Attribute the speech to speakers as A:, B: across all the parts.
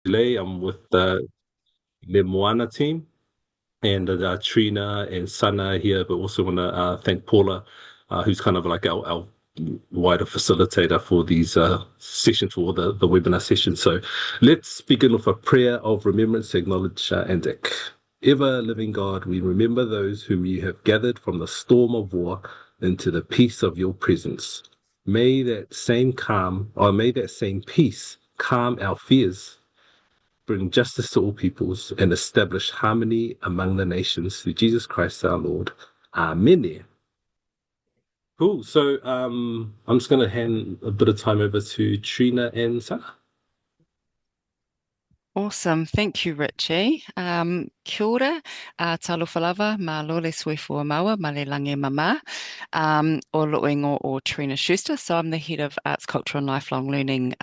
A: I'm with the Moana team and Trina and Sana here, but also want to thank Paula, who's kind of like our wider facilitator for these sessions, for the webinar sessions. So let's begin with a prayer of remembrance, acknowledge, and ever living God, we remember those whom you have gathered from the storm of war into the peace of your presence. May that same peace calm our fears, bring justice to all peoples, and establish harmony among the nations through Jesus Christ our Lord. Amen. Cool. So I'm just going to hand a bit of time over to Trina and Sarah.
B: Awesome. Thank you, Richie. Kia ora, talofa lava, ma lole swefua maua, ma le lange mama, o loingo or Trina Schuster. So I'm the head of Arts, Culture and Lifelong Learning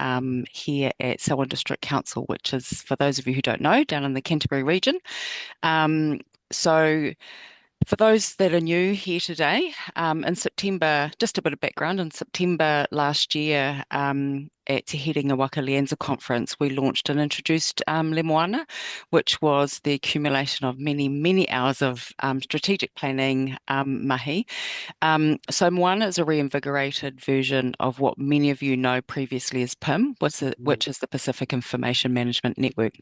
B: here at Samoan District Council, which is, for those of you who don't know, down in the Canterbury region. So for those that are new here today, in September, just a bit of background, in September last year, at Te Herenga Waka Lienza conference, we launched and introduced Le Moana, which was the accumulation of many, many hours of strategic planning mahi. So Moana is a reinvigorated version of what many of you know previously as PIM, which is the Pacific Information Management Network.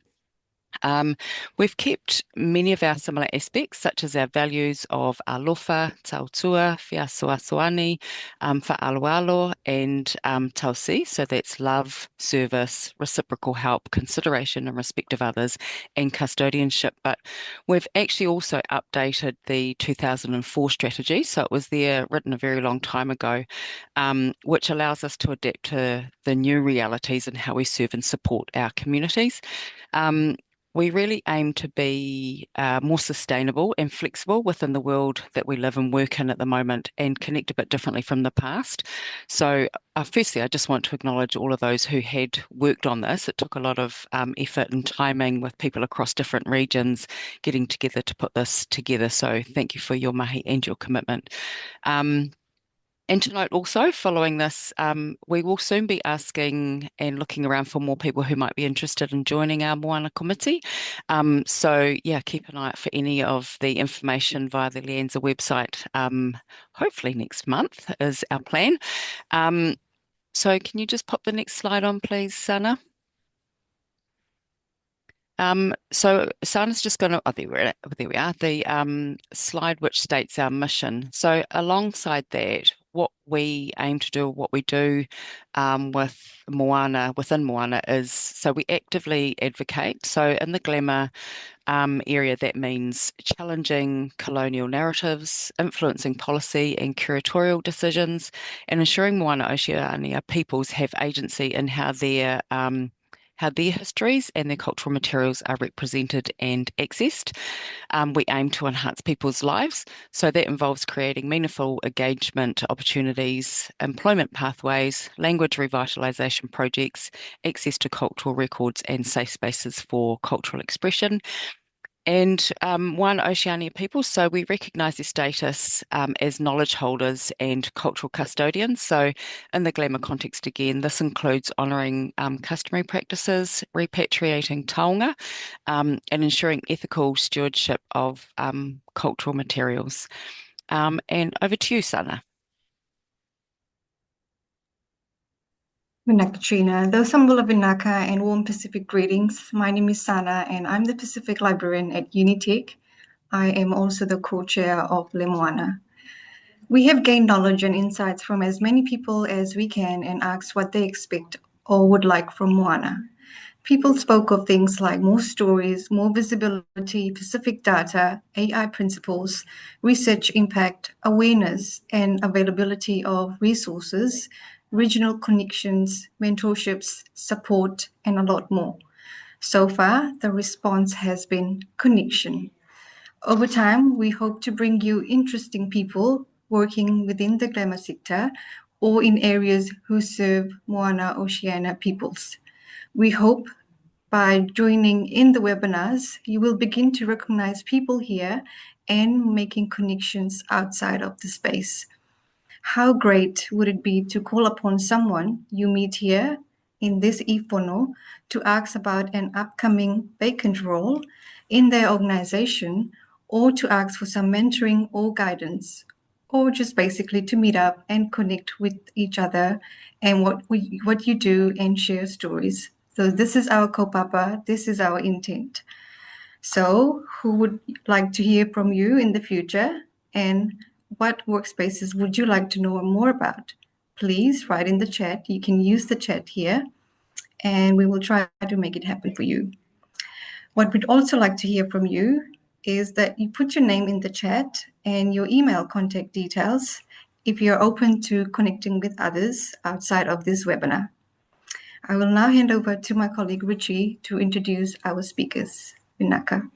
B: We've kept many of our similar aspects, such as our values of alofa, tautua, whiasoasoani, fa'aloalo, and tausi. So that's love, service, reciprocal help, consideration and respect of others, and custodianship. But we've actually also updated the 2004 strategy. So it was there written a very long time ago, which allows us to adapt to the new realities and how we serve and support our communities. We really aim to be more sustainable and flexible within the world that we live and work in at the moment and connect a bit differently from the past. So, firstly, I just want to acknowledge all of those who had worked on this. It took a lot of effort and timing with people across different regions getting together to put this together. So, thank you for your mahi and your commitment. And to note also, following this, we will soon be asking and looking around for more people who might be interested in joining our Moana committee. So yeah, keep an eye out for any of the information via the Lienza website. Hopefully next month is our plan. So can you just pop the next slide on, please, Sana? So Sana's just going to, oh, there we are, the slide which states our mission. So alongside that, what we aim to do, what we do with Moana, within Moana is, so we actively advocate. So in the GLAMR area, that means challenging colonial narratives, influencing policy and curatorial decisions, and ensuring Moana Oceania peoples have agency in how their histories and their cultural materials are represented and accessed. We aim to enhance people's lives, so that involves creating meaningful engagement opportunities, employment pathways, language revitalisation projects, access to cultural records, and safe spaces for cultural expression. And one, Oceania people, so we recognise their status as knowledge holders and cultural custodians. So in the GLAMR context again, this includes honouring customary practices, repatriating taonga, and ensuring ethical stewardship of cultural materials. And over to you, Sana.
C: Vinaka Trina, though Sambula Vinaka and warm Pacific greetings. My name is Sana and I'm the Pacific Librarian at Unitec. I am also the co-chair of Le Moana. We have gained knowledge and insights from as many people as we can and asked what they expect or would like from Moana. People spoke of things like more stories, more visibility, Pacific data, AI principles, research impact, awareness, and availability of resources, regional connections, mentorships, support, and a lot more. So far, the response has been connection. Over time, we hope to bring you interesting people working within the GLAMR sector or in areas who serve Moana Oceania peoples. We hope by joining in the webinars, you will begin to recognize people here and making connections outside of the space. How great would it be to call upon someone you meet here in this e-fono to ask about an upcoming vacant role in their organization, or to ask for some mentoring or guidance, or just basically to meet up and connect with each other and what you do and share stories. So this is our kaupapa, this is our intent. So who would like to hear from you in the future, and what workspaces would you like to know more about? Please write in the chat. You can use the chat here and we will try to make it happen for you. What we'd also like to hear from you is that you put your name in the chat and your email contact details if you're open to connecting with others outside of this webinar. I will now hand over to my colleague Richie to introduce our speakers. Vinaka.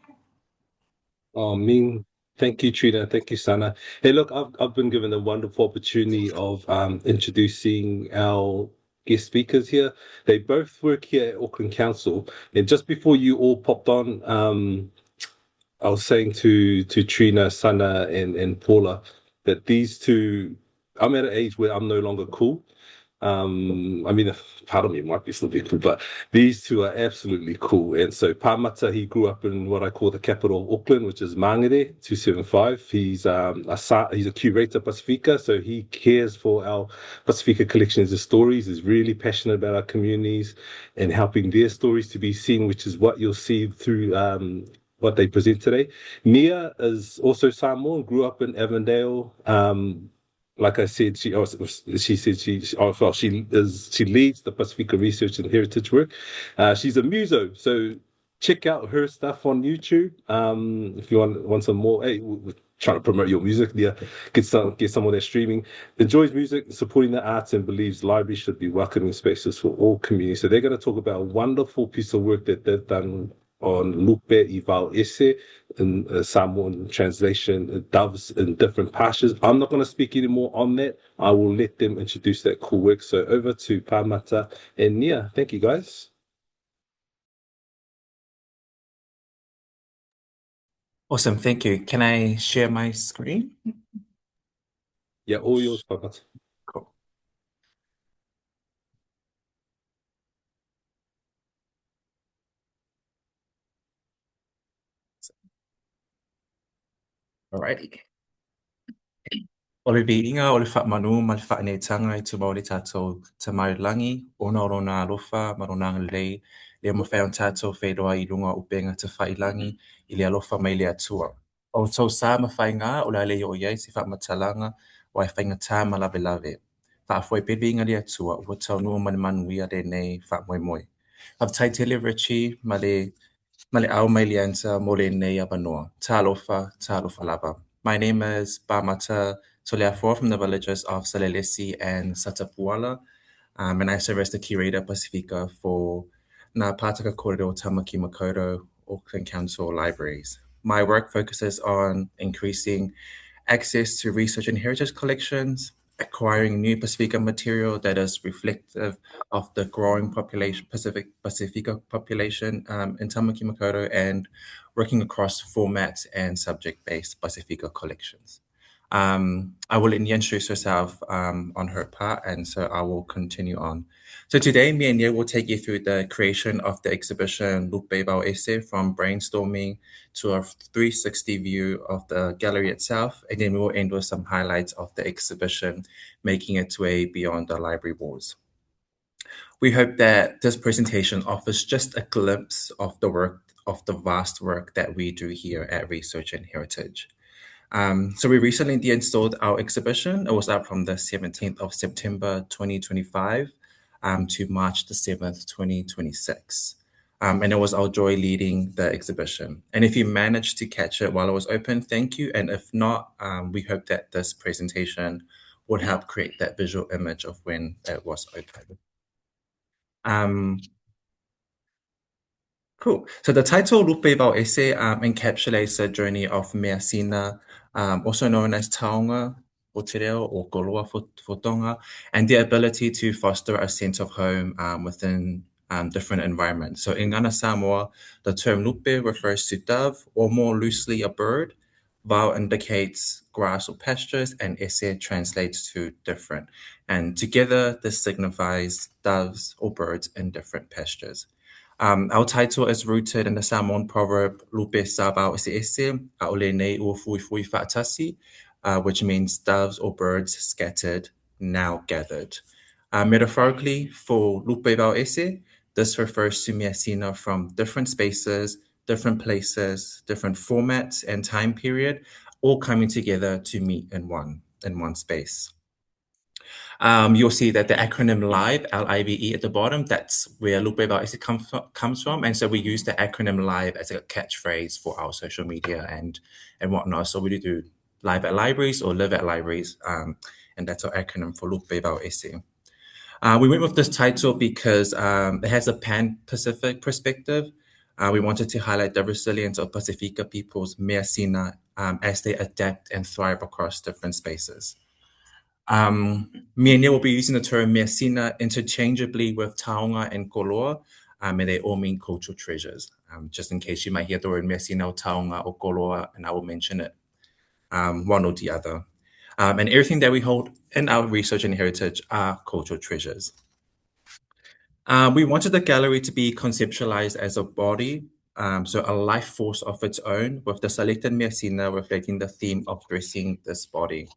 A: Oh, Ming, thank you, Trina. Thank you, Sana. Hey, look, I've been given the wonderful opportunity of introducing our guest speakers here. They both work here at Auckland Council. And just before you all popped on, I was saying to Trina, Sana, and Paula that these two, I'm at an age where I'm no longer cool. I mean, part of me might be still be cool, but these two are absolutely cool. And so Pamata, he grew up in what I call the capital of Auckland, which is Mangere 275. He's a curator Pasifika, so he cares for our Pasifika collections of stories. He's really passionate about our communities and helping their stories to be seen, which is what you'll see through what they present today. Nia is also Samoan, grew up in Avondale. Like I said, she leads the Pasifika research and heritage work. She's a muso, so check out her stuff on YouTube. If you want some more, hey, we're trying to promote your music. Yeah, get some of their streaming. Enjoys music, supporting the arts, and believes libraries should be welcoming spaces for all communities. So they're going to talk about a wonderful piece of work that they've done on Lupe I Vao Ese, in Samoan translation, doves in different pastures. I'm not going to speak anymore on that. I will let them introduce that cool work. So over to Pamata and Nia. Thank you, guys.
D: Awesome, thank you. Can I share my screen?
A: Yeah, all yours, Pamata.
D: Cool. Alrighty. O le viinga o le whaamanu ma le whaanetanga I tu maori tātou te marilangi, ona rona alofa ma rona lei, le mo whai on tātou whairoa I runga upenga te whailangi I le alofa mai le atua. O tau sā ma whai ngā o la lei o iei si whaamatalanga o ai whainga tā ma lawe lawe. Whaafoi pepe inga le atua o tau nua mani manuia re nei whaamoe moe. Av tai tele Richie ma le au mai le anta mo le nei apanoa. Tā alofa lava. My name is Pamata Toleafo from the villages of Salelesi and Satapuala, and I serve as the curator Pasifika for Ngā Pātaka Kōrero Tāmaki Makaurau, Auckland Council Libraries. My work focuses on increasing access to research and heritage collections, acquiring new Pasifika material that is reflective of the growing population, Pasifika population in Tāmaki Makaurau, and working across formats and subject-based Pasifika collections. I will introduce herself on her part, and so I will continue on. So today, me and Nia will take you through the creation of the exhibition Lupe I Vao Ese, from brainstorming to a 360 view of the gallery itself, and then we will end with some highlights of the exhibition, making its way beyond the library walls. We hope that this presentation offers just a glimpse of the vast work that we do here at Research and Heritage. So we recently installed our exhibition. It was up from the 17th of September 2025 to March the 7th, 2026. And it was our joy leading the exhibition. And if you managed to catch it while it was open, thank you. And if not, we hope that this presentation would help create that visual image of when it was open. Cool. So the title Lupe I Vao Ese encapsulates the journey of Mea Sina, also known as Taonga, o Te Reo, or Koloa for Tonga, and the ability to foster a sense of home within different environments. So in Ngana Samoa, the term Lupe refers to dove, or more loosely a bird. Vao indicates grass or pastures, and Ese translates to different. And together, this signifies doves or birds in different pastures. Our title is rooted in the Samoan proverb, Lupe I Vao Ese, Aole nei ua fui fui whaatasi, which means doves or birds scattered, now gathered. Metaphorically, for Lupe I Vao Ese, this refers to mea sina from different spaces, different places, different formats and time period, all coming together to meet in one space. You'll see that the acronym LIVE, L-I-V-E at the bottom, that's where Lupe I Vao Ese comes from. And so we use the acronym LIVE as a catchphrase for our social media and whatnot. So we do live at libraries or live at libraries. And that's our acronym for Lupe I Vao Ese. We went with this title because it has a pan-Pacific perspective. We wanted to highlight the resilience of Pasifika people's mea sina as they adapt and thrive across different spaces. Me and Nia will be using the term mea sina interchangeably with taonga and koloa, and they all mean cultural treasures. Just in case you might hear the word mea sina or taonga or koloa, and I will mention it, one or the other. And everything that we hold in our research and heritage are cultural treasures. We wanted the gallery to be conceptualized as a body, so a life force of its own, with the selected mea sina reflecting the theme of dressing this body.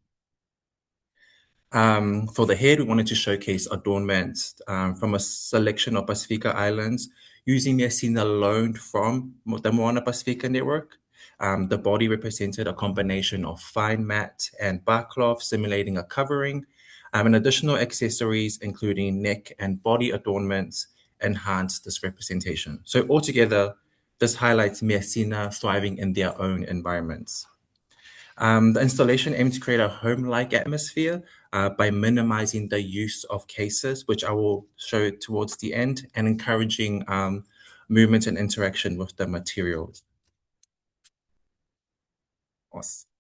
D: For the head, we wanted to showcase adornments from a selection of Pasifika islands using mea sina loaned from the Moana Pasifika network. The body represented a combination of fine mat and bar cloth simulating a covering, and additional accessories including neck and body adornments enhance this representation. So altogether, this highlights mea sina thriving in their own environments. The installation aimed to create a home-like atmosphere by minimizing the use of cases, which I will show towards the end, and encouraging movement and interaction with the materials. Awesome.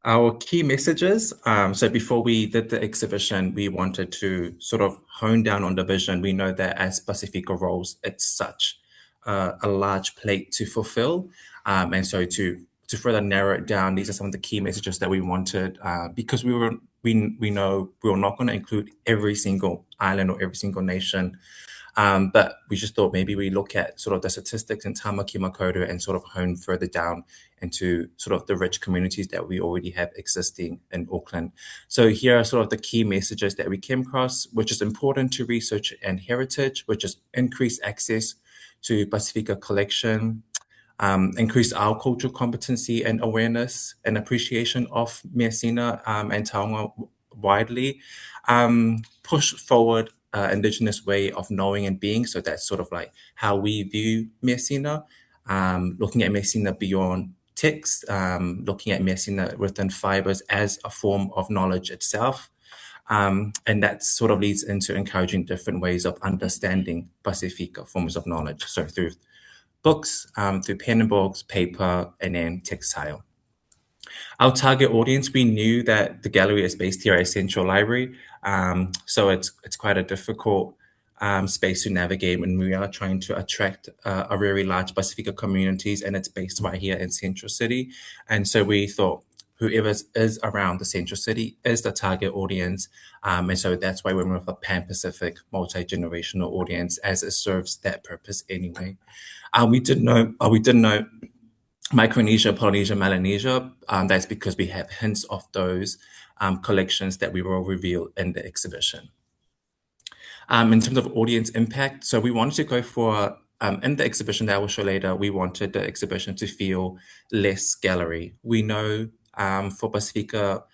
D: Our key messages. So before we did the exhibition, we wanted to sort of hone down on the vision. We know that as Pasifika roles, it's such a large plate to fulfill. And so to further narrow it down, these are some of the key messages that we wanted, because we know we were not going to include every single island or every single nation. But we just thought maybe we look at sort of the statistics in Tāmaki Makaurau and sort of hone further down into sort of the rich communities that we already have existing in Auckland. So here are sort of the key messages that we came across, which is important to research and heritage, which is increased access to Pasifika collection, increase our cultural competency and awareness and appreciation of mea sina and taonga widely, push forward Indigenous way of knowing and being. So that's sort of like how we view mea sina, looking at mea sina beyond text, looking at mea sina within fibers as a form of knowledge itself. And that sort of leads into encouraging different ways of understanding Pasifika forms of knowledge. So through books, through pen and books, paper, and then textile. Our target audience, we knew that the gallery is based here at Central Library, so it's quite a difficult space to navigate when we are trying to attract a very large Pasifika communities, and it's based right here in Central City. And so we thought whoever is around the Central City is the target audience, and so that's why we went with a Pan-Pacific multi-generational audience, as it serves that purpose anyway. We did know Micronesia, Polynesia, Melanesia. That's because we have hints of those collections that we will reveal in the exhibition. In terms of audience impact, so we wanted to go for, in the exhibition that I will show later, we wanted the exhibition to feel less gallery. We know for Pasifika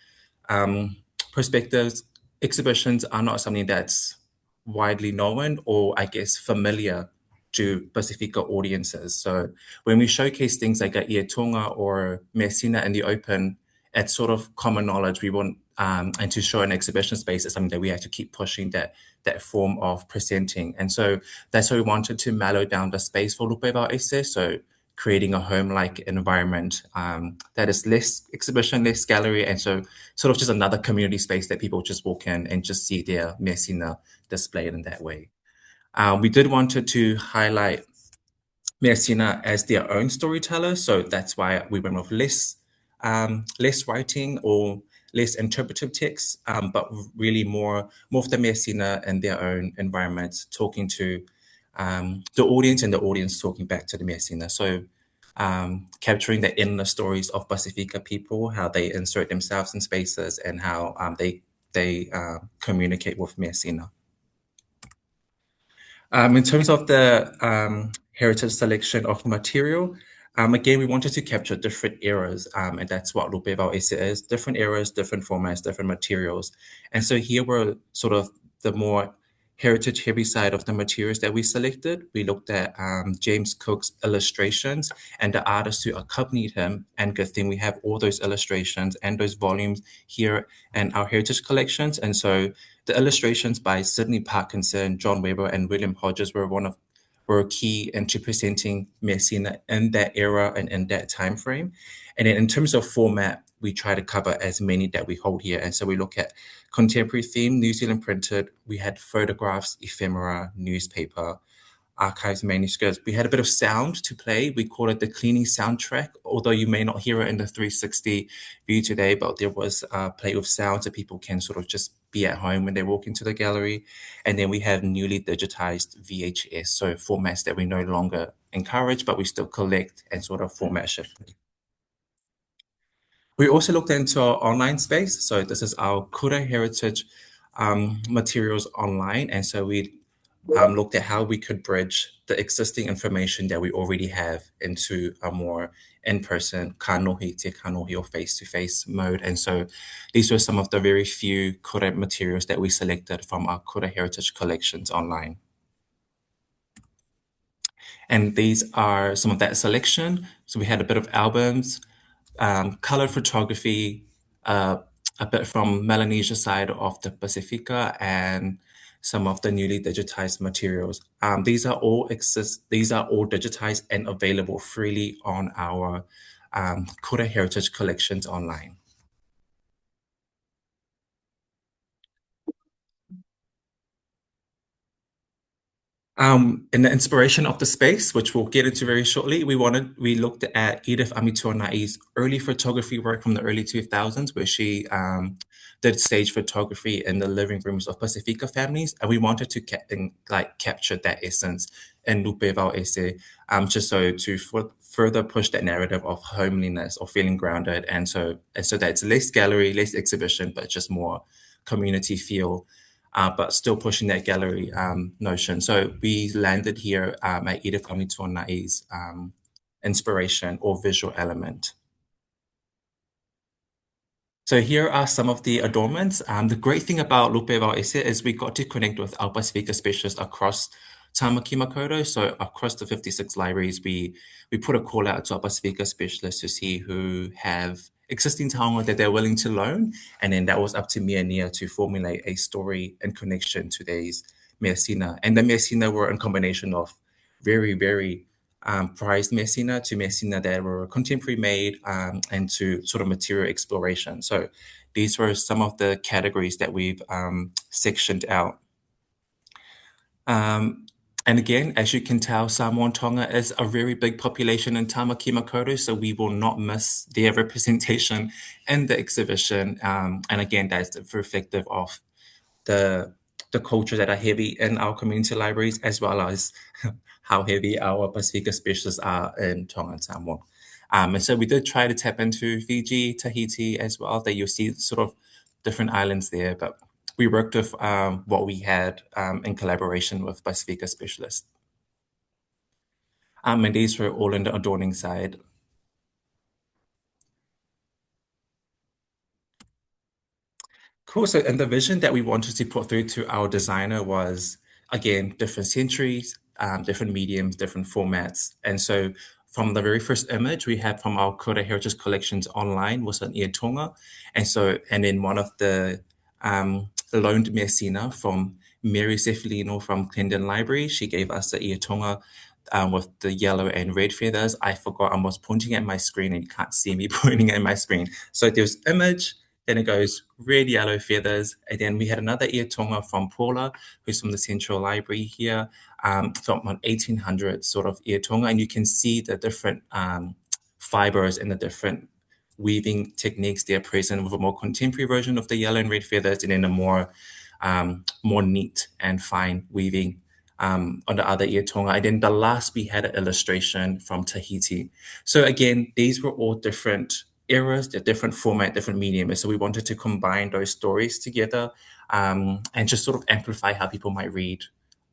D: perspectives, exhibitions are not something that's widely known or, I guess, familiar to Pasifika audiences. So when we showcase things like a ia tonga or mea sina in the open, it's sort of common knowledge. We want, and to show an exhibition space is something that we have to keep pushing that form of presenting. And so that's why we wanted to mellow down the space for Lupe I Vao Ese. So creating a home-like environment that is less exhibition, less gallery, and so sort of just another community space that people just walk in and just see their mea sina displayed in that way. We did wanted to highlight mea sina as their own storyteller, so that's why we went with less writing or less interpretive texts, but really more of the Messina in their own environment, talking to the audience and the audience talking back to the Messina. So capturing the inner stories of Pasifika people, how they insert themselves in spaces and how they communicate with Messina. In terms of the heritage selection of material, again, we wanted to capture different eras, and that's what Lupe I Vao Ese is, different eras, different formats, different materials. And so here were sort of the more heritage heavy side of the materials that we selected. We looked at James Cook's illustrations and the artists who accompanied him. And good thing we have all those illustrations and those volumes here in our heritage collections. And so the illustrations by Sydney Parkinson, John Weber, and William Hodges were key into presenting Messina in that era and in that time frame. And then in terms of format, we try to cover as many that we hold here. And so we look at contemporary theme, New Zealand printed, we had photographs, ephemera, newspaper, archives, manuscripts. We had a bit of sound to play. We call it the cleaning soundtrack, although you may not hear it in the 360 view today, but there was play with sound so people can sort of just be at home when they walk into the gallery. And then we have newly digitized VHS, so formats that we no longer encourage, but we still collect and sort of format shift. We also looked into our online space. So this is our Kura Heritage materials online. And so we looked at how we could bridge the existing information that we already have into a more in-person kanohi, te kanohi, or face-to-face mode. And so these were some of the very few Kura materials that we selected from our Kura Heritage collections online. And these are some of that selection. So we had a bit of albums, color photography, a bit from Melanesia side of the Pasifika, and some of the newly digitized materials. These are all digitized and available freely on our Kura Heritage collections online. In the inspiration of the space, which we'll get into very shortly, we looked at Edith Amituanai's early photography work from the early 2000s, where she did stage photography in the living rooms of Pasifika families, and we wanted to capture that essence in Lupe I Vao Ese, just so to further push that narrative of homeliness or feeling grounded, and so that's less gallery, less exhibition, but just more community feel. But still pushing that gallery notion. So we landed here at Edith Amituanai's inspiration or visual element. So here are some of the adornments. The great thing about Lupe I Vao Ese is we got to connect with our Pasifika specialists across Tāmaki Makaurau. So across the 56 libraries, we put a call out to our Pasifika specialists to see who have existing taonga that they're willing to loan. And then that was up to me and Nia to formulate a story in connection to these Messina. And the Messina were a combination of very, very prized Messina to Messina that were contemporary made and to sort of material exploration. So these were some of the categories that we've sectioned out. And again, as you can tell, Samoan Tonga is a very big population in Tāmaki Makaurau, so we will not miss their representation in the exhibition. And again, that's reflective of the cultures that are heavy in our community libraries, as well as how heavy our Pasifika specialists are in Tonga and Samoa. And so we did try to tap into Fiji, Tahiti as well, that you'll see sort of different islands there, but we worked with what we had in collaboration with Pasifika specialists. And these were all in the adorning side. Cool. So, and the vision that we wanted to put through to our designer was, again, different centuries, different mediums, different formats. And so from the very first image we had from our Kura Heritage collections online was an ia tonga. And then one of the loaned Messina from Mary Cephalino from Clendon Library, she gave us the ia tonga with the yellow and red feathers. I forgot I was pointing at my screen and you can't see me pointing at my screen. So there's image, then it goes red, yellow feathers. And then we had another ia tonga from Paula, who's from the Central Library here, from an 1800 sort of ia tonga. And you can see the different fibers and the different weaving techniques there present with a more contemporary version of the yellow and red feathers, and then a more neat and fine weaving on the other ear tonga. And then the last, we had an illustration from Tahiti. So again, these were all different eras, they're different format, different medium. And so we wanted to combine those stories together and just sort of amplify how people might read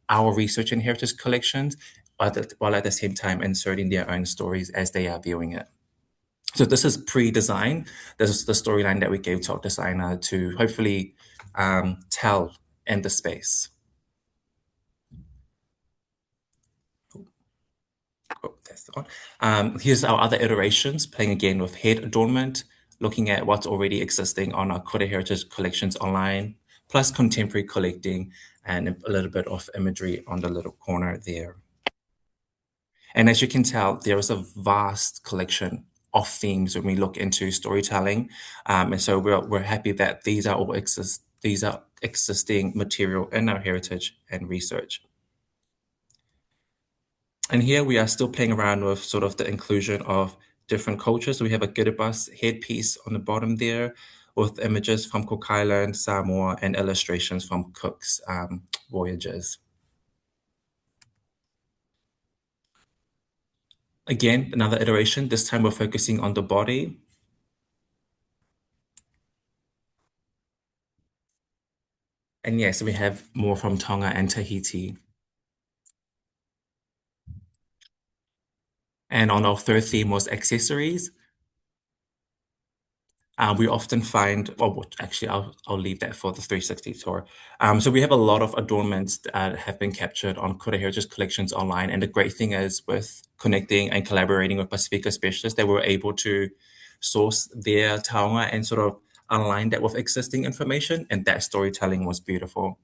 D: our research and heritage collections, while at the same time inserting their own stories as they are viewing it. So this is pre-design. This is the storyline that we gave to our designer to hopefully tell in the space. Oh, that's the one. Here's our other iterations, playing again with head adornment, looking at what's already existing on our Kore Heritage collections online, plus contemporary collecting and a little bit of imagery on the little corner there. And as you can tell, there is a vast collection of themes when we look into storytelling. And so we're happy that these are existing material in our heritage and research. And here we are still playing around with sort of the inclusion of different cultures. So we have a Kiribati headpiece on the bottom there with images from Cook Island, Samoa, and illustrations from Cook's voyages. Again, another iteration. This time we're focusing on the body. And yes, we have more from Tonga and Tahiti. And on our third theme was accessories. We often find, well, actually, I'll leave that for the 360 tour. So we have a lot of adornments that have been captured on Kore Heritage collections online. And the great thing is with connecting and collaborating with Pasifika specialists, they were able to source their taonga and sort of align that with existing information. And that storytelling was beautiful.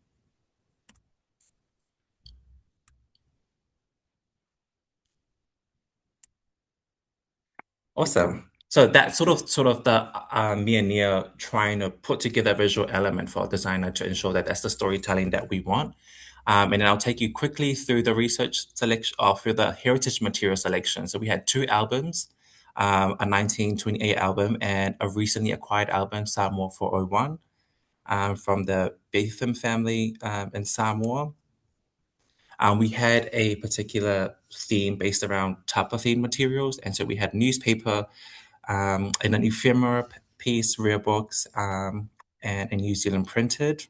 D: Awesome. So that's sort of the me and Nia trying to put together a visual element for our designer to ensure that that's the storytelling that we want. And then I'll take you quickly through the research selection, or through the heritage material selection. So we had 2 albums, a 1928 album and a recently acquired album, Samoa 401, from the Betham family in Samoa. We had a particular theme based around tapa theme materials. And so we had newspaper, and an ephemera piece, rare books, and a New Zealand printed.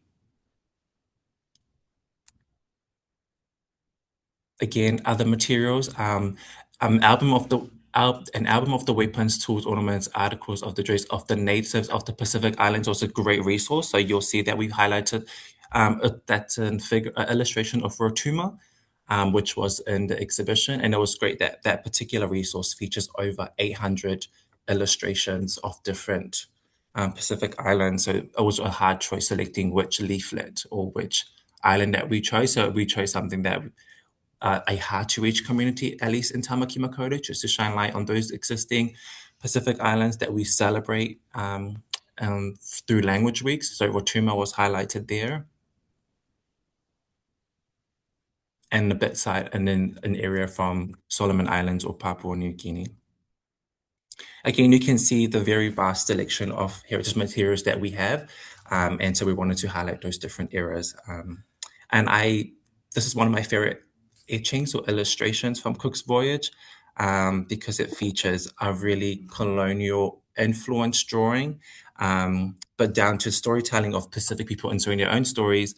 D: Again, other materials, an album of the weapons, tools, ornaments, articles of the dress of the natives of the Pacific Islands was a great resource. So you'll see that we've highlighted that's an illustration of Rotuma, which was in the exhibition. And it was great that that particular resource features over 800 illustrations of different Pacific islands. So it was a hard choice selecting which leaflet or which island that we chose. So we chose something that a hard-to-reach community, at least in Tāmaki Makaurau, just to shine light on those existing Pacific islands that we celebrate through language weeks. So Rotuma was highlighted there. And the bit side, and then an area from Solomon Islands or Papua New Guinea. Again, you can see the very vast selection of heritage materials that we have. And so we wanted to highlight those different eras. This is one of my favorite etchings or illustrations from Cook's voyage, because it features a really colonial influence drawing, but down to storytelling of Pacific people inserting their own stories.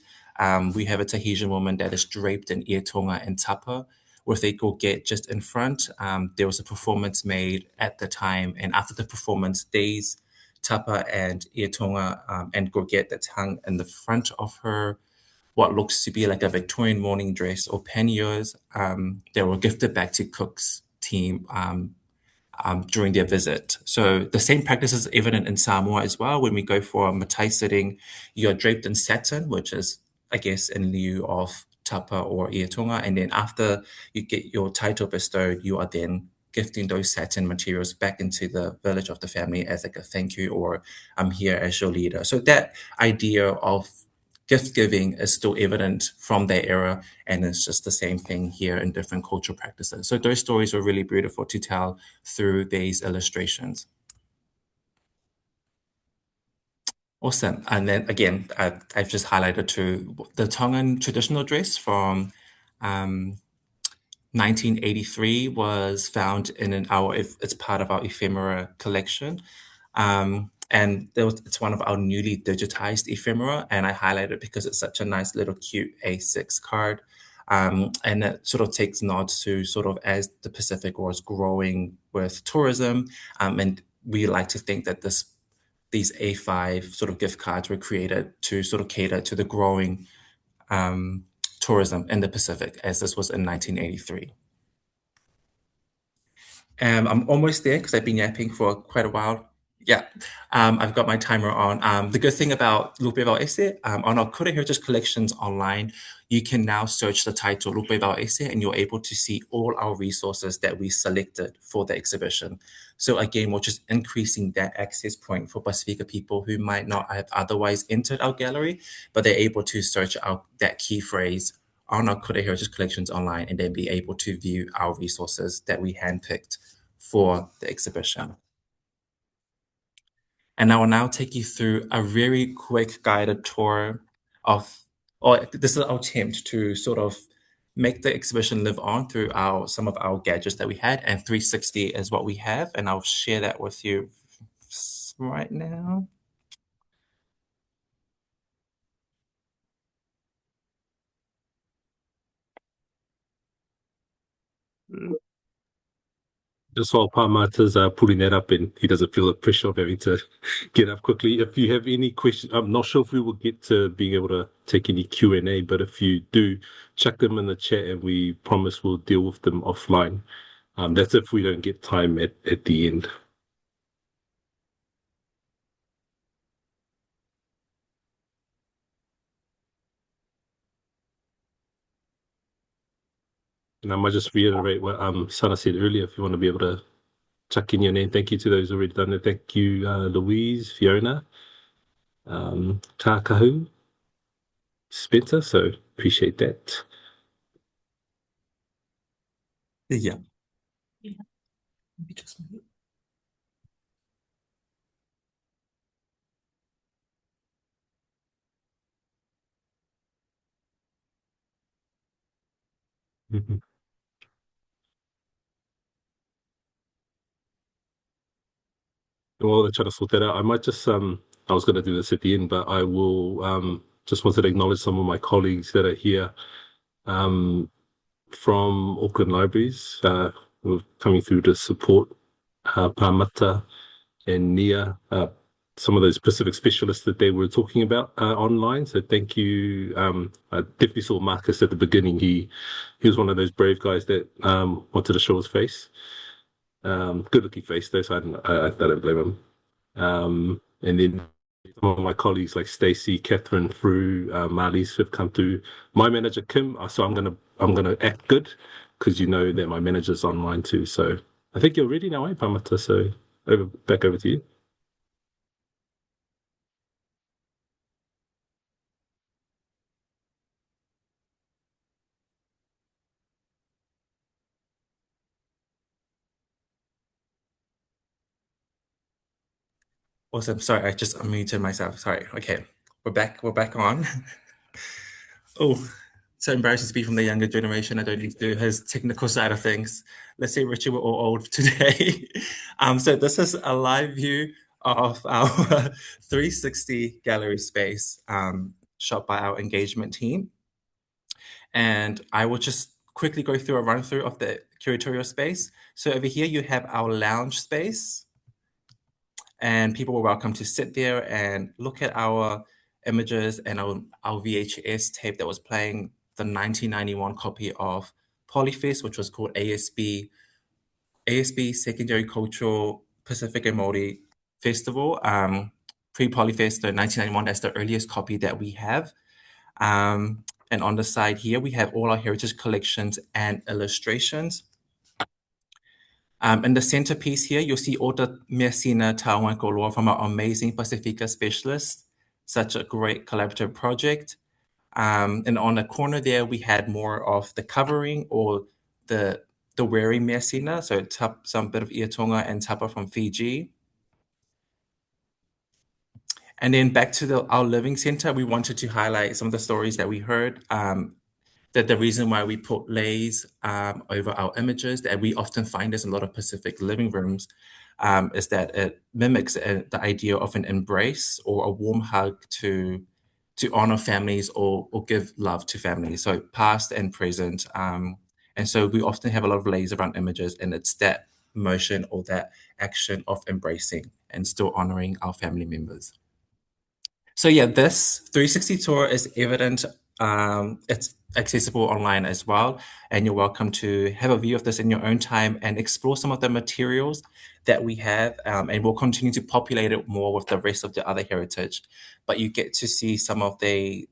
D: We have a Tahitian woman that is draped in ear tonga and tapa with a gorget just in front. There was a performance made at the time, and after the performance, days tapa and ear tonga and gorget that's hung in the front of her what looks to be like a Victorian morning dress or panniers. They were gifted back to Cook's team during their visit. So the same practice is evident in Samoa as well. When we go for a matai sitting, you're draped in satin, which is, I guess, in lieu of tapa or ear tonga. And then after you get your title bestowed, you are then gifting those satin materials back into the village of the family as like a thank you, or I'm here as your leader. So that idea of gift giving is still evident from their era, and it's just the same thing here in different cultural practices. So those stories were really beautiful to tell through these illustrations. Awesome. And then again, I've just highlighted too the Tongan traditional dress from 1983 was found in it's part of our ephemera collection. And it's one of our newly digitized ephemera, and I highlight it because it's such a nice little cute A6 card. And it sort of takes nods to sort of as the Pacific was growing with tourism. And we like to think that these A5 sort of gift cards were created to sort of cater to the growing tourism in the Pacific, as this was in 1983. I'm almost there because I've been yapping for quite a while. Yeah, I've got my timer on. The good thing about Lupe I Vao Ese, on our Kura Heritage Collections online, you can now search the title Lupe I Vao Ese and you're able to see all our resources that we selected for the exhibition. So again, we're just increasing that access point for Pasifika people who might not have otherwise entered our gallery, but they're able to search out that key phrase on our Kura Heritage Collections online and then be able to view our resources that we handpicked for the exhibition. And I will now take you through a very quick guided tour this is our attempt to sort of make the exhibition live on through some of our gadgets that we had, and 360 is what we have, and I'll share that with you right now.
A: Just while Pamata's pulling that up and he doesn't feel the pressure of having to get up quickly. If you have any questions, I'm not sure if we will get to being able to take any Q&A, but if you do, chuck them in the chat and we promise we'll deal with them offline. That's if we don't get time at the end. And I might just reiterate what Sana said earlier, if you want to be able to chuck in your name. Thank you to those already done it. Thank you, Louise, Fiona, Takahu, Spencer. So appreciate that.
D: Yeah.
A: Mm-hmm. Well, they're trying to sort that out. I might just I was going to do this at the end, but I will just wanted to acknowledge some of my colleagues that are here from Auckland Libraries who are coming through to support Pamata and Nia, some of those specific specialists that they were talking about online. So thank you. I definitely saw Marcus at the beginning. He was one of those brave guys that wanted to show his face. Good looking face though, so I don't blame him. And then some of my colleagues like Stacey, Catherine, Fru, Marlies have come through. My manager Kim, so I'm gonna act good because you know that my manager's online too. So I think you're ready now, eh, Pamata? So back over to you.
D: Awesome. Sorry, I just unmuted myself. Sorry. Okay, we're back on. Oh, so embarrassing to be from the younger generation. I don't need to do his technical side of things. Let's say, Richie, we're all old today. So this is a live view of our 360 gallery space shot by our engagement team. And I will just quickly go through a run through of the curatorial space. So over here, you have our lounge space. And people were welcome to sit there and look at our images and our VHS tape that was playing the 1991 copy of Polyfest, which was called ASB Secondary Cultural Pacific and Māori Festival. Pre-Polyfest, the 1991, that's the earliest copy that we have. And on the side here, we have all our heritage collections and illustrations. In the centerpiece here, you'll see all the mea sina taonga koloa from our amazing Pasifika specialists. Such a great collaborative project. And on the corner there, we had more of the covering or the wearing mea sina, so some bit of Iatonga and tapa from Fiji. And then back to our living center, we wanted to highlight some of the stories that we heard, that the reason why we put leis over our images that we often find there's a lot of Pacific living rooms is that it mimics the idea of an embrace or a warm hug to honor families or give love to families, so past and present. And so we often have a lot of leis around images, and it's that motion or that action of embracing and still honoring our family members. So yeah, this 360 tour is evident. It's accessible online as well, and you're welcome to have a view of this in your own time and explore some of the materials that we have, and we'll continue to populate it more with the rest of the other heritage. But you get to see some of the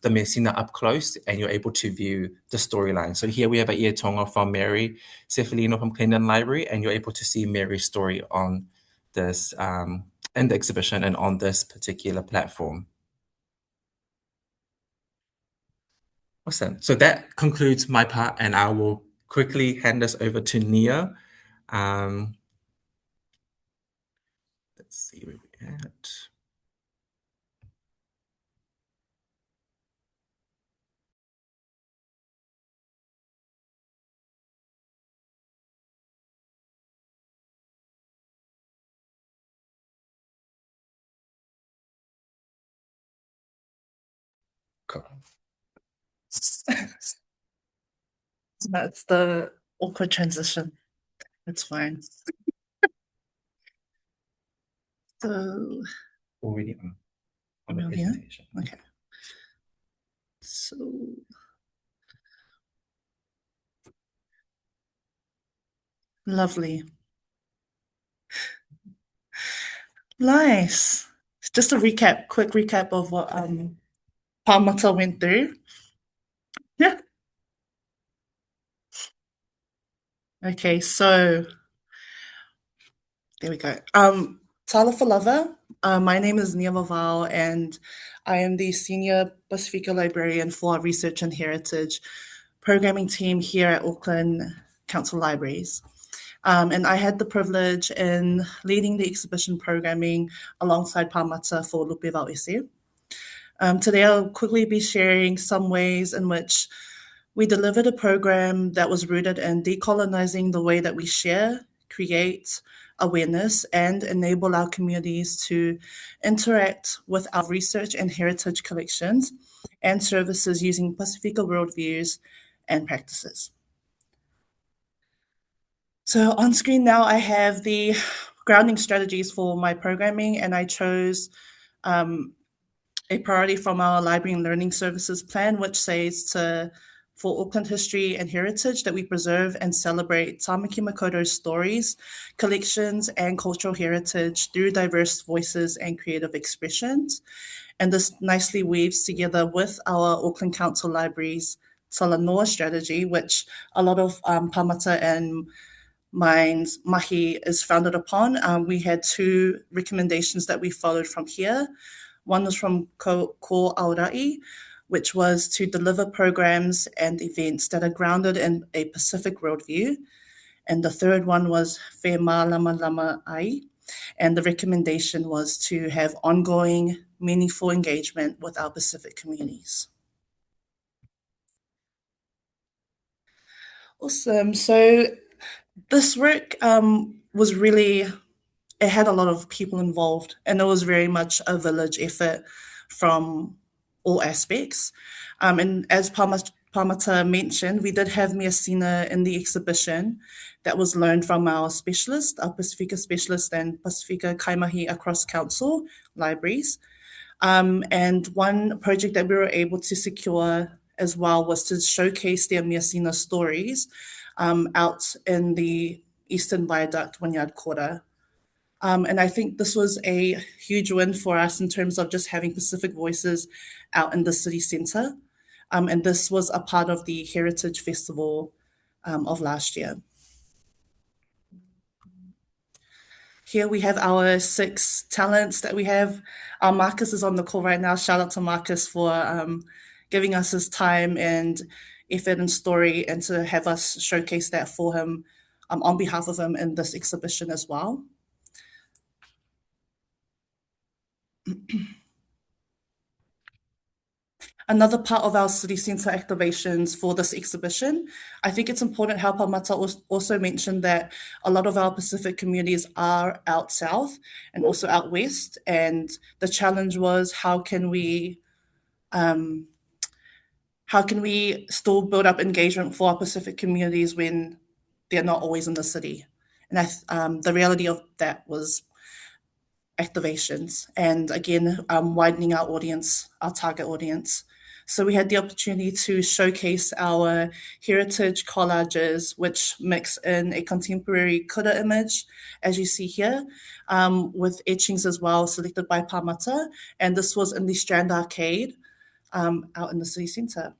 D: Messina up close, and you're able to view the storyline. So here we have a ia tonga from Mary Cephalino from Cleveland Library, and you're able to see Mary's story on this in the exhibition and on this particular platform. Awesome. So that concludes my part, and I will quickly hand this over to Nia. Let's see where we're at. Cool.
E: That's the awkward transition. It's fine. So
D: Already on the
E: We're here?
D: presentation.
E: Okay. So lovely. Nice. Just a quick recap of what Pamata went through. Yeah. Okay, so there we go. Tala for Lover. My name is Nia Vavao, and I am the Senior Pasifika Librarian for our Research and Heritage programming team here at Auckland Council Libraries. And I had the privilege in leading the exhibition programming alongside Pamata for Lupe I Vao Ese. Today I'll quickly be sharing some ways in which we delivered a program that was rooted in decolonising the way that we share, create awareness, and enable our communities to interact with our research and heritage collections and services using Pasifika worldviews and practices. So on screen now, I have the grounding strategies for my programming, and I chose a priority from our Library and Learning Services plan, which says for Auckland history and heritage that we preserve and celebrate Tāmaki Makaurau's stories, collections, and cultural heritage through diverse voices and creative expressions. And this nicely weaves together with our Auckland Council Libraries Talanoa strategy, which a lot of Pamata and mine's mahi is founded upon. We had two recommendations that we followed from here. One was from Ko Aorai, which was to deliver programs and events that are grounded in a Pacific worldview. And the third one was Fe Ma Lama Lama Ai. And the recommendation was to have ongoing, meaningful engagement with our Pacific communities. Awesome. So this work was really, it had a lot of people involved, and it was very much a village effort from all aspects. And as Pamata mentioned, we did have Messina in the exhibition that was learned from our specialist, our Pasifika specialist and Pasifika Kaimahi across council libraries. And one project that we were able to secure as well was to showcase their Messina stories out in the Eastern Viaduct Wynyard Quarter. And I think this was a huge win for us in terms of just having Pacific voices out in the city centre. And this was a part of the Heritage Festival of last year. Here we have our 6 talents that we have. Marcus is on the call right now. Shout out to Marcus for giving us his time and effort and story, and to have us showcase that for him on behalf of him in this exhibition as well. Another part of our city centre activations for this exhibition, I think it's important how Pamata also mentioned that a lot of our Pacific communities are out south and also out west, and the challenge was how can we still build up engagement for our Pacific communities when they're not always in the city? And the reality of that was activations and, again, widening our audience, our target audience. So we had the opportunity to showcase our heritage collages, which mix in a contemporary kura image, as you see here, with etchings as well, selected by Pamata. And this was in the Strand Arcade out in the city centre.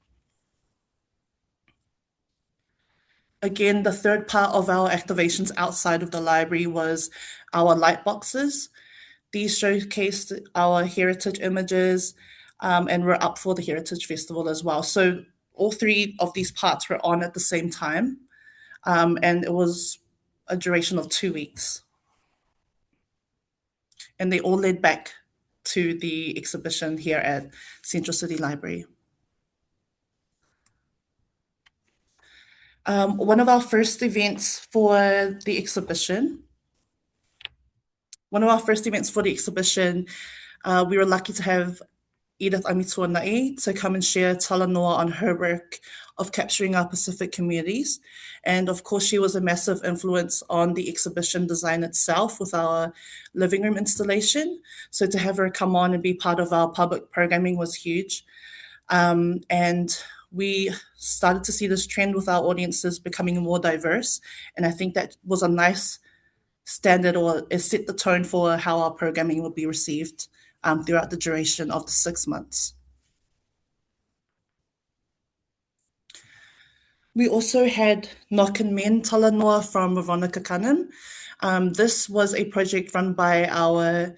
E: Again, the third part of our activations outside of the library was our light boxes. These showcased our heritage images and were up for the Heritage Festival as well. So all three of these parts were on at the same time, and it was a duration of 2 weeks. And they all led back to the exhibition here at Central City Library. One of our first events for the exhibition, we were lucky to have Edith Amituanai to come and share talanoa on her work of capturing our Pacific communities. And of course, she was a massive influence on the exhibition design itself with our living room installation. So to have her come on and be part of our public programming was huge. And we started to see this trend with our audiences becoming more diverse. And I think that was a nice standard, or it set the tone for how our programming would be received throughout the duration of the 6 months. We also had Knock and Men Talanoa from Veronica Cunham. This was a project run by our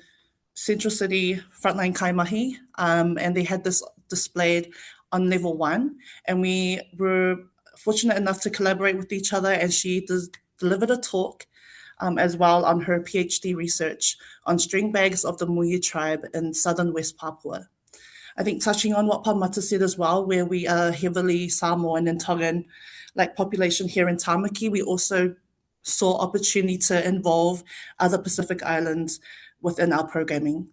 E: Central City Frontline Kaimahi, and they had this displayed on level 1, and we were fortunate enough to collaborate with each other, and she delivered a talk as well on her PhD research on string bags of the Muyu tribe in southern West Papua. I think touching on what Pamata said as well, where we are heavily Samoan and Tongan like population here in Tāmaki, we also saw opportunity to involve other Pacific islands within our programming.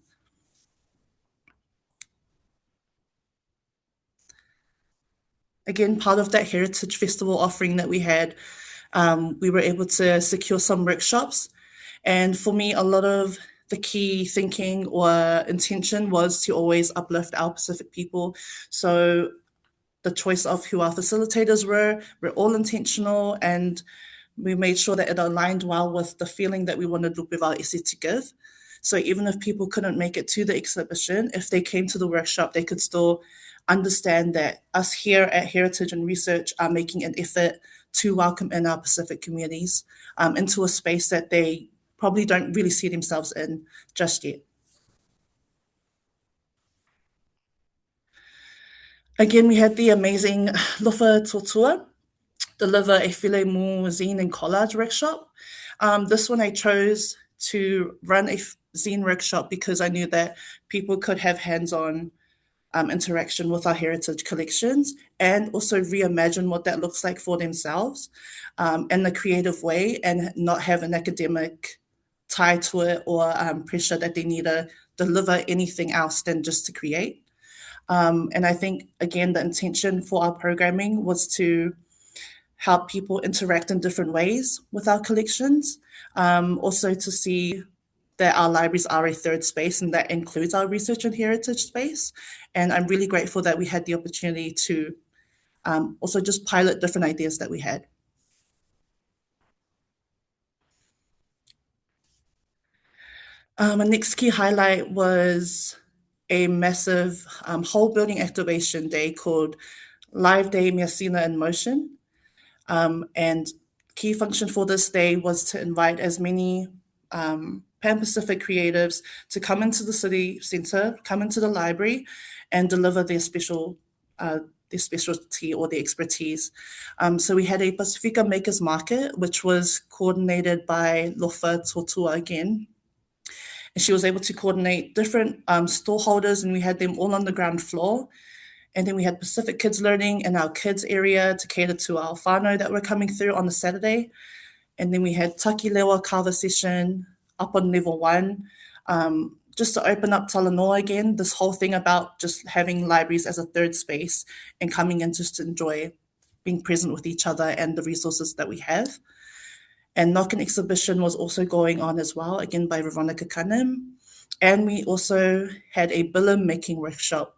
E: Again, part of that Heritage Festival offering that we had, we were able to secure some workshops. And for me, a lot of the key thinking or intention was to always uplift our Pacific people. So the choice of who our facilitators were all intentional, and we made sure that it aligned well with the feeling that we wanted Lupe I Vao Ese to give. So even if people couldn't make it to the exhibition, if they came to the workshop, they could still understand that us here at Heritage and Research are making an effort to welcome in our Pacific communities into a space that they probably don't really see themselves in just yet. Again, we had the amazing Lufa Totua deliver a filet mu zine and collage workshop. This one I chose to run a zine workshop because I knew that people could have hands-on interaction with our heritage collections and also reimagine what that looks like for themselves in a creative way, and not have an academic tie to it or pressure that they need to deliver anything else than just to create. And I think, again, the intention for our programming was to help people interact in different ways with our collections, also to see that our libraries are a third space, and that includes our research and heritage space. And I'm really grateful that we had the opportunity to also just pilot different ideas that we had. A next key highlight was a massive whole building activation day called Live Day Miasina in Motion. And key function for this day was to invite as many Pan-Pacific creatives to come into the city centre, come into the library, and deliver their specialty or their expertise. So we had a Pasifika Makers Market, which was coordinated by Lofa Totua again. And she was able to coordinate different store holders, and we had them all on the ground floor. And then we had Pacific Kids Learning in our kids area to cater to our whānau that were coming through on the Saturday. And then we had Taki Lewa Kava session up on level 1, just to open up Talanoa again, this whole thing about just having libraries as a third space and coming in just to enjoy being present with each other and the resources that we have. And Noken exhibition was also going on as well, again by Veronica Cunham. And we also had a bilum making workshop,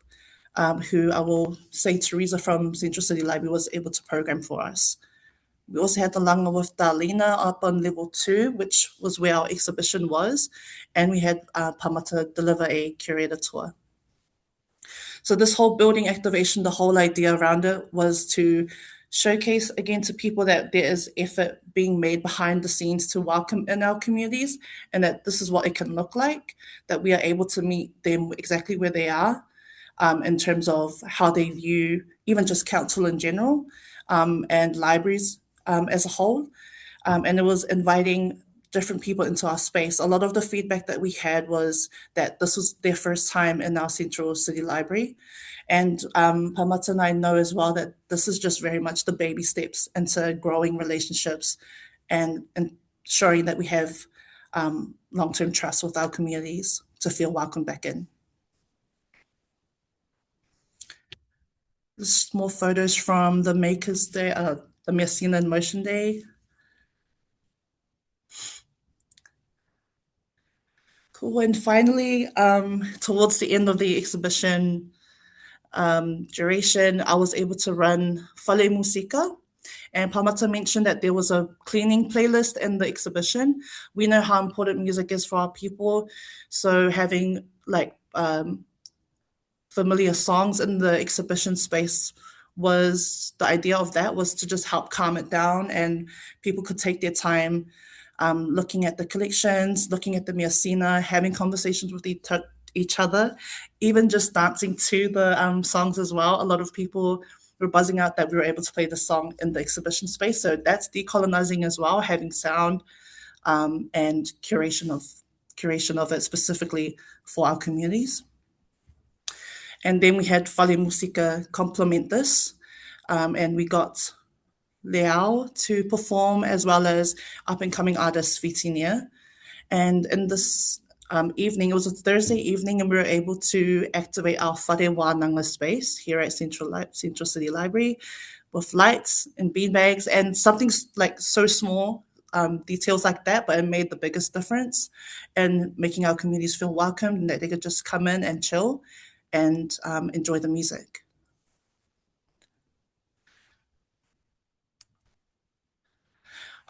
E: who I will say Teresa from Central City Library was able to program for us. We also had the langa with Darlena up on level 2, which was where our exhibition was. And we had Pamata deliver a curator tour. So this whole building activation, the whole idea around it was to showcase again to people that there is effort being made behind the scenes to welcome in our communities, and that this is what it can look like, that we are able to meet them exactly where they are, in terms of how they view even just council in general, and libraries as a whole. And it was inviting different people into our space. A lot of the feedback that we had was that this was their first time in our Central City Library. And Pamata and I know as well that this is just very much the baby steps into growing relationships and ensuring that we have long-term trust with our communities to feel welcome back in. This is more photos from the Makers Day, the Messina in Motion Day. Cool. And finally, towards the end of the exhibition duration, I was able to run Fale Musika. And Pamata mentioned that there was a cleaning playlist in the exhibition. We know how important music is for our people. So having like familiar songs in the exhibition space was, the idea of that was to just help calm it down, and people could take their time looking at the collections, looking at the Miasina, having conversations with each other, even just dancing to the songs as well. A lot of people were buzzing out that we were able to play the song in the exhibition space. So that's decolonising as well, having sound and curation of it specifically for our communities. And then we had Fale Musika complement this, and we got Leao to perform, as well as up-and-coming artist Vitinia. And in this evening, it was a Thursday evening, and we were able to activate our Whare Wānanga space here at Central City Library with lights and beanbags and something like so small, details like that, but it made the biggest difference in making our communities feel welcome and that they could just come in and chill and enjoy the music.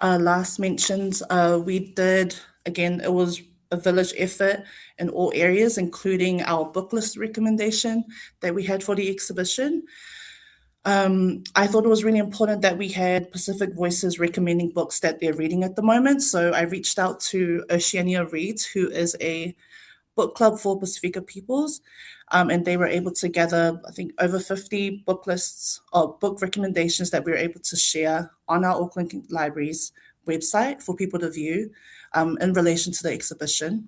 E: Last mentions, we did, again, it was a village effort in all areas, including our book list recommendation that we had for the exhibition. I thought it was really important that we had Pacific Voices recommending books that they're reading at the moment. So I reached out to Oceania Reads, who is a book club for Pasifika peoples, and they were able to gather, I think, over 50 book lists or book recommendations that we were able to share on our Auckland Libraries website for people to view in relation to the exhibition,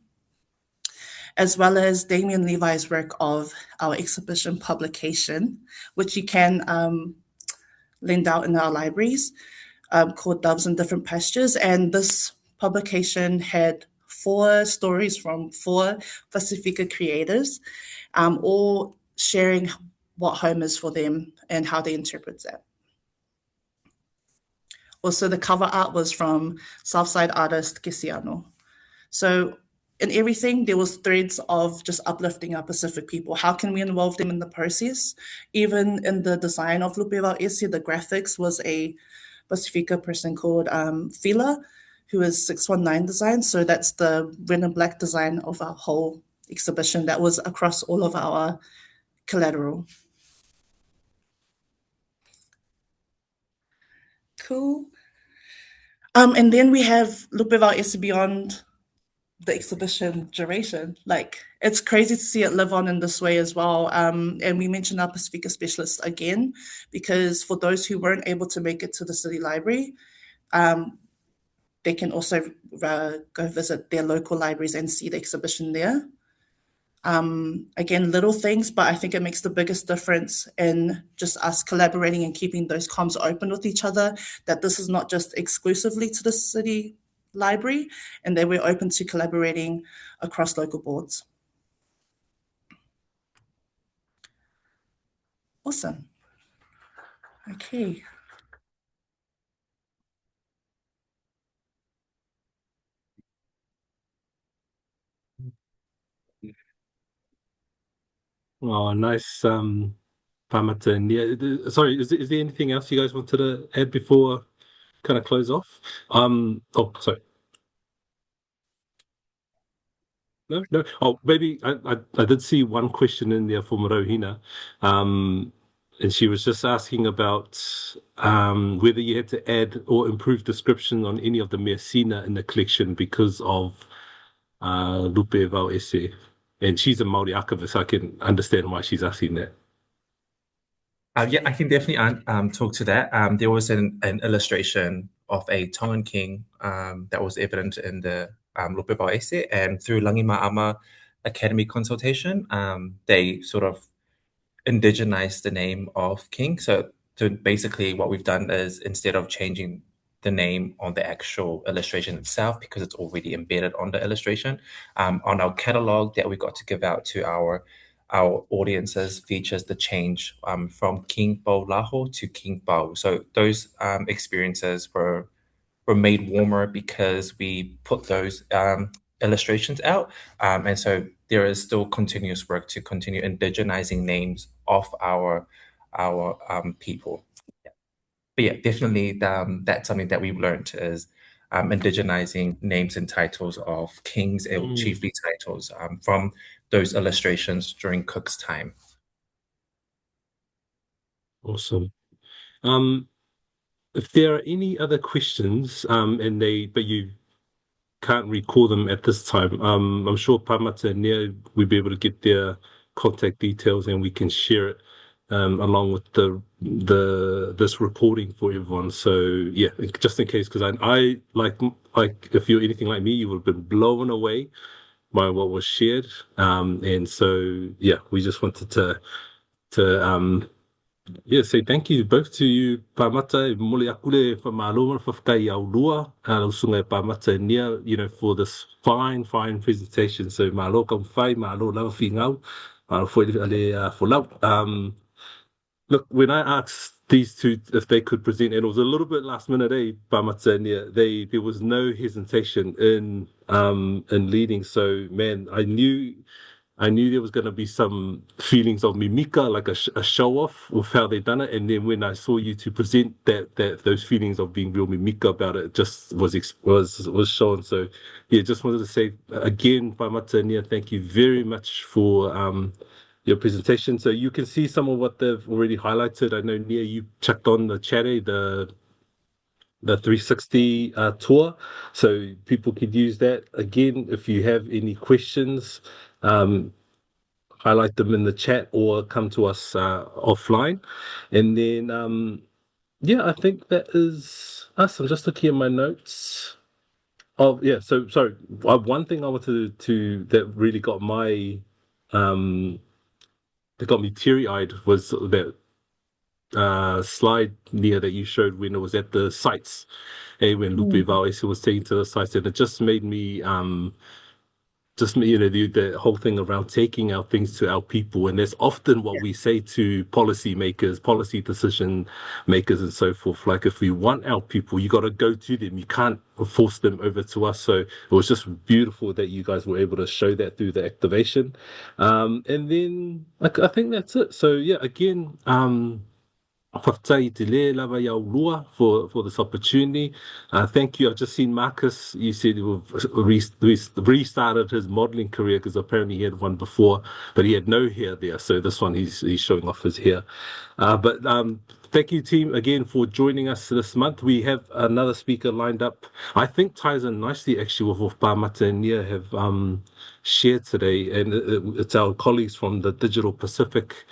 E: as well as Damien Levi's work of our exhibition publication, which you can lend out in our libraries, called Doves in Different Pastures. And this publication had 4 stories from 4 Pasifika creators, all sharing what home is for them and how they interpret that. Also, the cover art was from Southside artist Kesiano. So in everything, there was threads of just uplifting our Pacific people. How can we involve them in the process? Even in the design of Lupe I Vao Ese, the graphics was a Pasifika person called Fila, who is 619 Design. So that's the red and black design of our whole exhibition that was across all of our collateral. Cool. And then we have Lupe I Vao Ese beyond the exhibition duration. Like, it's crazy to see it live on in this way as well. And we mentioned our Pasifika specialists again, because for those who weren't able to make it to the City Library, they can also go visit their local libraries and see the exhibition there. Again, little things, but I think it makes the biggest difference in just us collaborating and keeping those comms open with each other, that this is not just exclusively to the city library, and that we're open to collaborating across local boards. Awesome. Okay.
A: Oh, nice. Pamata and Nia. Sorry, is there anything else you guys wanted to add before kind of close off? Oh, sorry. No. Oh, maybe I did see one question in there for Marohina. And she was just asking about whether you had to add or improve description on any of the Measina in the collection because of Lupe I Vao Ese. And she's a Māori archivist, so I can understand why she's asking that.
D: Yeah, I can definitely talk to that. There was an illustration of a Tongan king that was evident in the Lupe I Vao Ese, and through Langi Ma'ama Academy consultation, they sort of indigenized the name of king. So basically what we've done is, instead of changing the name on the actual illustration itself, because it's already embedded on the illustration, on our catalog that we got to give out to our audiences, features the change from King Pau Laho to King Pau. So those experiences were made warmer because we put those illustrations out. And so there is still continuous work to continue indigenizing names of our people. But yeah, definitely that's something that we've learned is indigenizing names and titles of kings and chiefly titles from those illustrations during Cook's time.
A: Awesome. If there are any other questions, but you can't recall them at this time, I'm sure Pamata and Nia will be able to get their contact details and we can share it along with this recording for everyone. So yeah, just in case, because I like if you're anything like me, you would have been blown away by what was shared. And so yeah, we just wanted to say thank you both to you, Pamata, mole akule for maloma for whakai au lua, usunga Pamata and Nia, for this fine presentation. So malo kam whai, malo lau whingau, malo foi ale for lau. Look, when I asked these two if they could present, and it was a little bit last minute, Pamata and Nia, there was no hesitation in leading. So man, I knew there was going to be some feelings of mimika, like a show off with how they done it. And then when I saw you to present those feelings of being real mimika about it, just was shown. So yeah, just wanted to say again, Pamata and Nia, thank you very much for your presentation. So you can see some of what they've already highlighted. I know, Nia, you chucked on the chat, the 360 tour, so people could use that. Again, if you have any questions, highlight them in the chat or come to us offline. And then yeah, I think that is us. I'm just looking at my notes. Oh yeah, so sorry, one thing I wanted to that really got that got me teary-eyed was that slide, Nia, that you showed when it was at the sites, when Lupe I Vao Ese was taken to the sites, and it just made me the whole thing around taking our things to our people. And that's often what we say to policy makers, policy decision makers and so forth. Like, if we want our people, you got to go to them. You can't force them over to us. So it was just beautiful that you guys were able to show that through the activation. And then I think that's it. So yeah, again, whakatau te le lava iau lua for this opportunity. Thank you. I've just seen Marcus, you said restarted his modelling career because apparently he had one before, but he had no hair there. So this one he's showing off his hair. But thank you, team, again for joining us this month. We have another speaker lined up. I think ties in nicely actually with what Pamata and Nia have shared today. And it's our colleagues from the Digital Pacific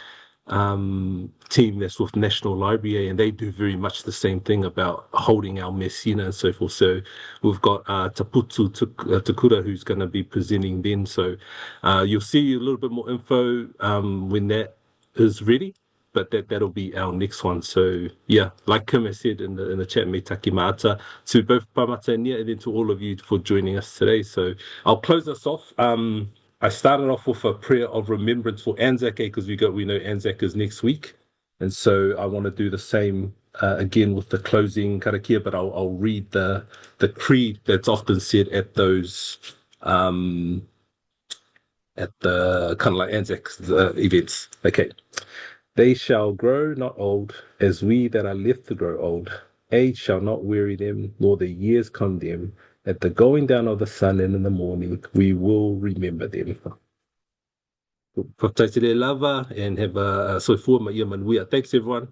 A: team that's with National Library, and they do very much the same thing about holding our mesina and so forth. So we've got Taputu Tukura, who's going to be presenting then. So you'll see a little bit more info when that is ready, but that'll be our next one. So yeah, like Kim has said in the chat, me taki maata to both Pamata and Nia, and then to all of you for joining us today. So I'll close us off. I started off with a prayer of remembrance for Anzac, because we know Anzac is next week, and so I want to do the same again with the closing karakia, but I'll read the creed that's often said at those at the kind of like Anzac events. Okay. They shall grow not old, as we that are left to grow old. Age shall not weary them, nor the years condemn. At the going down of the sun and in the morning, we will remember them. Lava, and have a soifua maia manuia. Thanks, everyone.